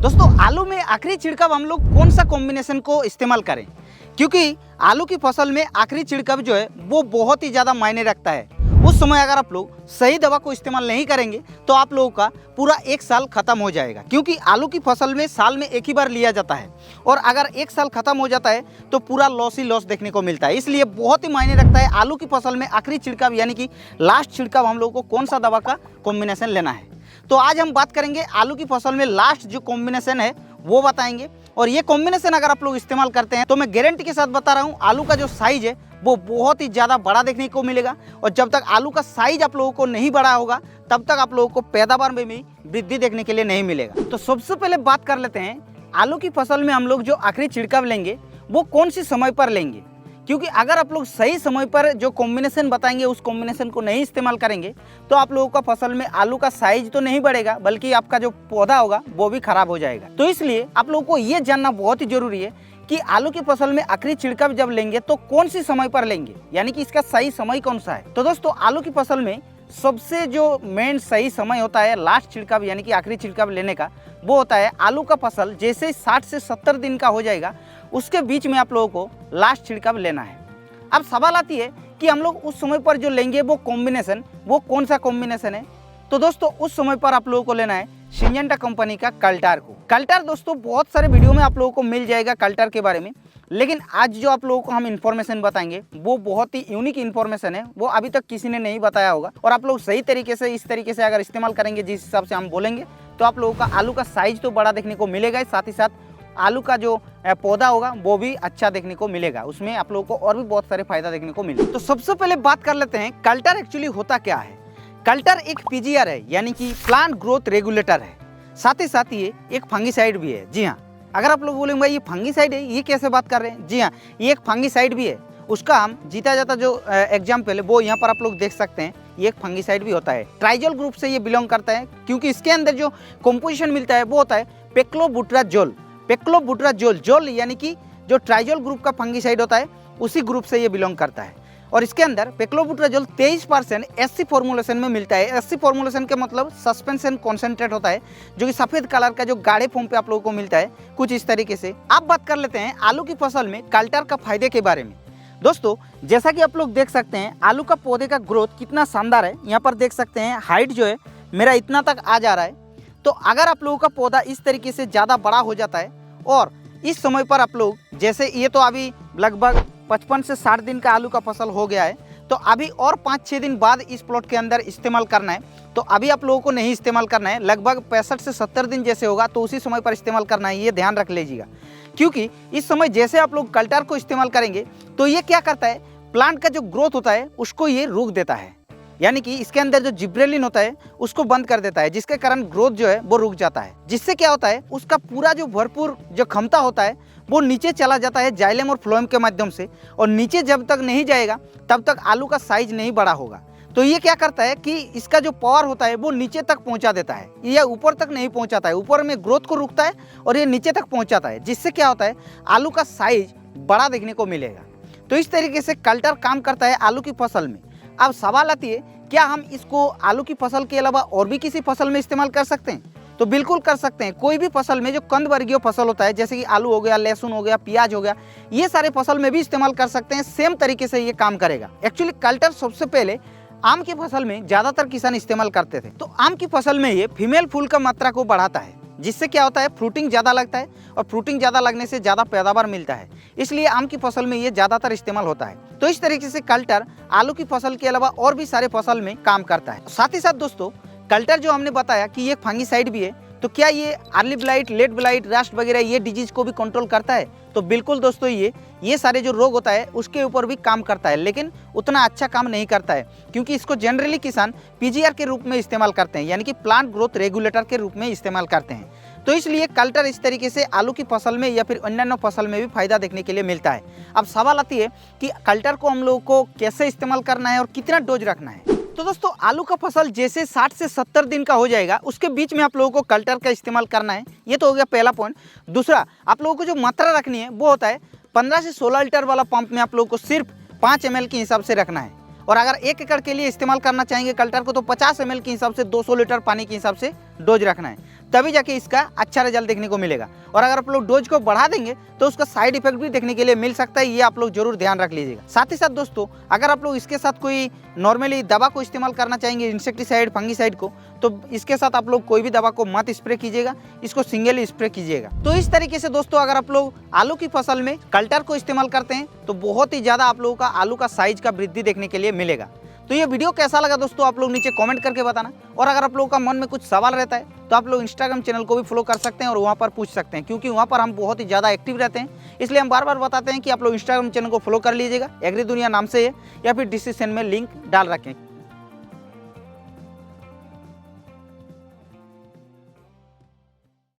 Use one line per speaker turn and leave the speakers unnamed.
दोस्तों आलू में आखिरी छिड़काव हम लोग कौन सा कॉम्बिनेशन को इस्तेमाल करें, क्योंकि आलू की फसल में आखिरी छिड़काव जो है वो बहुत ही ज़्यादा मायने रखता है। उस समय अगर आप लोग सही दवा को इस्तेमाल नहीं करेंगे तो आप लोगों का पूरा एक साल खत्म हो जाएगा, क्योंकि आलू की फसल में साल में एक ही बार लिया जाता है और अगर एक साल खत्म हो जाता है तो पूरा लॉस ही लॉस देखने को मिलता है। इसलिए बहुत ही मायने रखता है आलू की फसल में आखिरी छिड़काव यानी कि लास्ट छिड़काव हम लोग को कौन सा दवा का कॉम्बिनेशन लेना है। तो आज हम बात करेंगे आलू की फसल में लास्ट जो कॉम्बिनेशन है वो बताएंगे, और ये कॉम्बिनेशन अगर आप लोग इस्तेमाल करते हैं तो मैं गारंटी के साथ बता रहा हूँ आलू का जो साइज है वो बहुत ही ज़्यादा बड़ा देखने को मिलेगा। और जब तक आलू का साइज आप लोगों को नहीं बड़ा होगा तब तक आप लोगों को पैदावार में भी वृद्धि देखने के लिए नहीं मिलेगा। तो सबसे पहले बात कर लेते हैं आलू की फसल में हम लोग जो आखिरी छिड़काव लेंगे वो कौन सी समय पर लेंगे, क्योंकि अगर आप लोग सही समय पर जो कॉम्बिनेशन बताएंगे उस कॉम्बिनेशन को नहीं इस्तेमाल करेंगे तो आप लोगों का फसल में आलू का साइज तो नहीं बढ़ेगा बल्कि आपका जो पौधा होगा वो भी खराब हो जाएगा। तो इसलिए आप लोगों को ये जानना बहुत ही जरूरी है कि आलू की फसल में आखिरी छिड़काव जब लेंगे तो कौन सी समय पर लेंगे, यानी कि इसका सही समय कौन सा है। तो दोस्तों आलू की फसल में सबसे जो मेन सही समय होता है लास्ट छिड़काव यानी कि आखिरी छिड़काव लेने का, वो होता है आलू का फसल जैसे 60 से 70 दिन का हो जाएगा उसके बीच में आप लोगों को लास्ट छिड़काव लेना है। अब सवाल आती है कि हम लोग उस समय पर जो लेंगे वो कॉम्बिनेशन वो कौन सा कॉम्बिनेशन है। तो दोस्तों उस समय पर आप लोगों को लेना है सिंजेंटा कंपनी का कल्टार को। कल्टार दोस्तों बहुत सारे वीडियो में आप लोगों को मिल जाएगा कल्टार के बारे में, लेकिन आज जो आप लोगों को हम इन्फॉर्मेशन बताएंगे वो बहुत ही यूनिक इन्फॉर्मेशन है, वो अभी तक किसी ने नहीं बताया होगा। और आप लोग सही तरीके से इस तरीके से अगर इस्तेमाल करेंगे जिस हिसाब से हम बोलेंगे तो आप लोगों का आलू का साइज तो बड़ा देखने को मिलेगा, साथ ही साथ आलू का जो पौधा होगा वो भी अच्छा देखने को मिलेगा, उसमें आप लोगों को और भी बहुत सारे फायदा देखने को मिलेगा। तो सबसे पहले बात कर लेते हैं कल्टार एक्चुअली होता क्या है। कल्टार एक पीजीआर है यानी कि प्लांट ग्रोथ रेगुलेटर है, साथ ही साथ ये एक फंगीसाइड भी है। जी हाँ, अगर आप लोग बोलेंगे भाई ये फंगीसाइड है, ये कैसे बात कर रहे हैं, जी हाँ ये एक फंगीसाइड भी है। उसका हम जीता जाता जो एग्जाम्पल है वो यहाँ पर आप लोग देख सकते हैं, ये एक फंगीसाइड भी होता है। ट्राइजोल ग्रुप से ये बिलोंग करता है क्योंकि इसके अंदर जो कॉम्पोजिशन मिलता है वो होता है पेक्लोबुटराजोल। पेक्लोबुटराजोल जोल यानी कि जो ट्राइजोल ग्रुप का फंगीसाइड होता है उसी ग्रुप से ये बिलोंग करता है। और इसके अंदर पेक्लोबुटराजोल 23% एससी फॉर्मुलेशन में मिलता है। एससी फॉर्मुलेशन के मतलब सस्पेंशन कॉन्सेंट्रेट होता है, जो कि सफ़ेद कलर का जो गाढ़े फॉर्म पे आप लोगों को मिलता है कुछ इस तरीके से। अब बात कर लेते हैं आलू की फसल में कल्टार का फायदे के बारे में। दोस्तों जैसा कि आप लोग देख सकते हैं आलू का पौधे का ग्रोथ कितना शानदार है। यहाँ पर देख सकते हैं हाइट जो है मेरा इतना तक आ जा रहा है। तो अगर आप लोगों का पौधा इस तरीके से ज़्यादा बड़ा हो जाता है और इस समय पर आप लोग जैसे ये तो अभी लगभग 55 से 60 दिन का आलू का फसल हो गया है, तो अभी और 5-6 दिन बाद इस प्लॉट के अंदर इस्तेमाल करना है। तो अभी आप लोगों को नहीं इस्तेमाल करना है, लगभग 65 से 70 दिन जैसे होगा तो उसी समय पर इस्तेमाल करना है, ये ध्यान रख लीजिएगा। क्योंकि इस समय जैसे आप लोग कल्टार को इस्तेमाल करेंगे तो ये क्या करता है, प्लांट का जो ग्रोथ होता है उसको ये रोक देता है, यानी कि इसके अंदर जो जिब्रेलिन होता है उसको बंद कर देता है, जिसके कारण ग्रोथ जो है वो रुक जाता है। जिससे क्या होता है उसका पूरा जो भरपूर जो क्षमता होता है वो नीचे चला जाता है जाइलम और फ्लोएम के माध्यम से, और नीचे जब तक नहीं जाएगा तब तक आलू का साइज नहीं बड़ा होगा। तो ये क्या करता है कि इसका जो पावर होता है वो नीचे तक पहुंचा देता है, ये ऊपर तक नहीं पहुंचाता है, ऊपर में ग्रोथ को रुकता है और ये नीचे तक पहुंचाता है, जिससे क्या होता है आलू का साइज बड़ा देखने को मिलेगा। तो इस तरीके से कल्टार काम करता है आलू की फसल में। अब सवाल आती है क्या हम इसको आलू की फसल के अलावा और भी किसी फसल में इस्तेमाल कर सकते हैं। तो बिल्कुल कर सकते हैं। कोई भी फसल में जो कंद वर्गीय फसल होता है जैसे कि आलू हो गया, लहसुन हो गया, प्याज हो गया, ये सारे फसल में भी इस्तेमाल कर सकते हैं। सेम तरीके से ये काम करेगा। एक्चुअली कल्टार सबसे पहले आम की फसल में ज़्यादातर किसान इस्तेमाल करते थे। तो आम की फसल में ये फीमेल फूल का मात्रा को बढ़ाता है, जिससे क्या होता है फ्रूटिंग ज़्यादा लगता है और फ्रूटिंग ज़्यादा लगने से ज़्यादा पैदावार मिलता है, इसलिए आम की फसल में ये ज़्यादातर इस्तेमाल होता है। तो इस तरीके से कल्टार आलू की फसल के अलावा और भी सारे फसल में काम करता है। साथ ही साथ दोस्तों कल्टार जो हमने बताया कि ये फंगीसाइड भी है, तो क्या ये early blight, late blight, rust वगैरह ये डिजीज को भी कंट्रोल करता है। तो बिल्कुल दोस्तों ये सारे जो रोग होता है उसके ऊपर भी काम करता है, लेकिन उतना अच्छा काम नहीं करता है क्योंकि इसको जनरली किसान पीजीआर के रूप में इस्तेमाल करते हैं, यानी कि प्लांट ग्रोथ रेगुलेटर के रूप में इस्तेमाल करते हैं। तो इसलिए कल्टार इस तरीके से आलू की फसल में या फिर अन्य फसल में भी फायदा देखने के लिए मिलता है। अब सवाल आती है कि कल्टार को हम लोगों को कैसे इस्तेमाल करना है और कितना डोज रखना है। तो दोस्तों आलू का फसल जैसे 60 से 70 दिन का हो जाएगा उसके बीच में आप लोगों को कल्टार का इस्तेमाल करना है। ये तो हो गया पहला पॉइंट। दूसरा, आप लोगों को जो मात्रा रखनी है वो होता है 15 से 16 लीटर वाला पंप में आप लोगों को सिर्फ 5 ml के हिसाब से रखना है। और अगर 1 एकड़ के लिए इस्तेमाल करना चाहेंगे कल्टार को तो 50 ml के हिसाब से 200 लीटर पानी के हिसाब से डोज रखना है। तभी जाके इसका अच्छा रिजल्ट देखने को मिलेगा। और अगर आप लोग डोज को बढ़ा देंगे तो उसका साइड इफेक्ट भी देखने के लिए मिल सकता है, ये आप लोग जरूर ध्यान रख लीजिएगा। साथ ही साथ दोस्तों, अगर आप लोग इसके साथ कोई नॉर्मली दवा को इस्तेमाल करना चाहेंगे, इंसेक्टिसाइड, फंगिसाइड को, तो इसके साथ आप लोग कोई भी दवा को मत स्प्रे कीजिएगा, इसको सिंगल स्प्रे कीजिएगा। तो इस तरीके से दोस्तों, अगर आप लोग आलू की फसल में कल्टर को इस्तेमाल करते हैं तो बहुत ही ज़्यादा आप लोगों का आलू का साइज का वृद्धि देखने के लिए मिलेगा। तो ये वीडियो कैसा लगा दोस्तों, आप लोग नीचे कमेंट करके बताना। और अगर आप लोगों का मन में कुछ सवाल रहता है तो आप लोग इंस्टाग्राम चैनल को भी फॉलो कर सकते हैं और वहाँ पर पूछ सकते हैं, क्योंकि वहाँ पर हम बहुत ही ज़्यादा एक्टिव रहते हैं। इसलिए हम बार बार बताते हैं कि आप लोग इंस्टाग्राम चैनल को फॉलो कर लीजिएगा, एग्री दुनिया नाम से है, या फिर डिस्क्रिप्शन में लिंक डाल रखें।